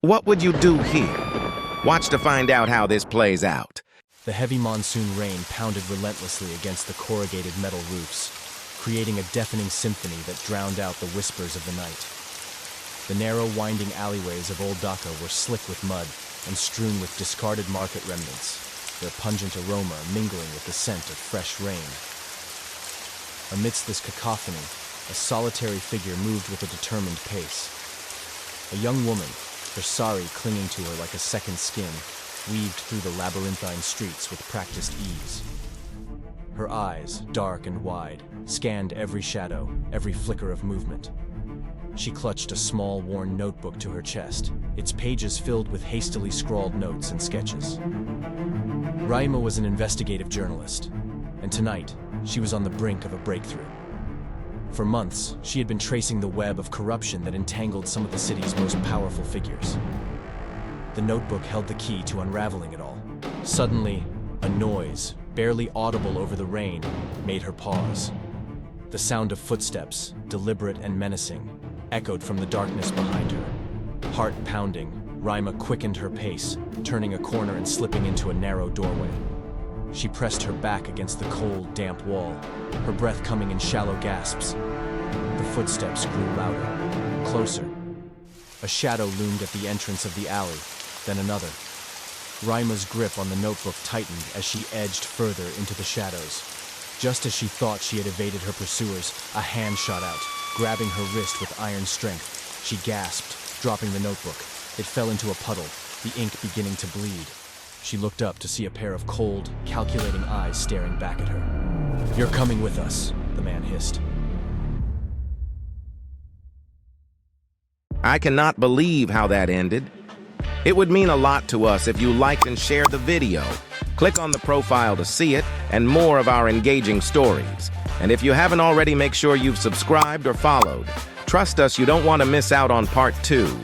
What would you do here? Watch to find out how this plays out. The heavy monsoon rain pounded relentlessly against the corrugated metal roofs, creating a deafening symphony that drowned out the whispers of the night. The narrow, winding alleyways of old Dhaka were slick with mud and strewn with discarded market remnants, their pungent aroma mingling with the scent of fresh rain. Amidst this cacophony, a solitary figure moved with a determined pace. A young woman, her sari clinging to her like a second skin, weaved through the labyrinthine streets with practiced ease. Her eyes, dark and wide, scanned every shadow, every flicker of movement. She clutched a small, worn notebook to her chest, its pages filled with hastily scrawled notes and sketches. Raima was an investigative journalist, and tonight, she was on the brink of a breakthrough. For months, she had been tracing the web of corruption that entangled some of the city's most powerful figures. The notebook held the key to unraveling it all. Suddenly, a noise, barely audible over the rain, made her pause. The sound of footsteps, deliberate and menacing, echoed from the darkness behind her. Heart pounding, Raima quickened her pace, turning a corner and slipping into a narrow doorway. She pressed her back against the cold, damp wall, her breath coming in shallow gasps. The footsteps grew louder, closer. A shadow loomed at the entrance of the alley, then another. Raima's grip on the notebook tightened as she edged further into the shadows. Just as she thought she had evaded her pursuers, a hand shot out, grabbing her wrist with iron strength. She gasped, dropping the notebook. It fell into a puddle, the ink beginning to bleed. She looked up to see a pair of cold, calculating eyes staring back at her. "You're coming with us," the man hissed. I cannot believe how that ended. It would mean a lot to us if you liked and shared the video. Click on the profile to see it and more of our engaging stories. And if you haven't already, make sure you've subscribed or followed. Trust us, you don't want to miss out on part 2.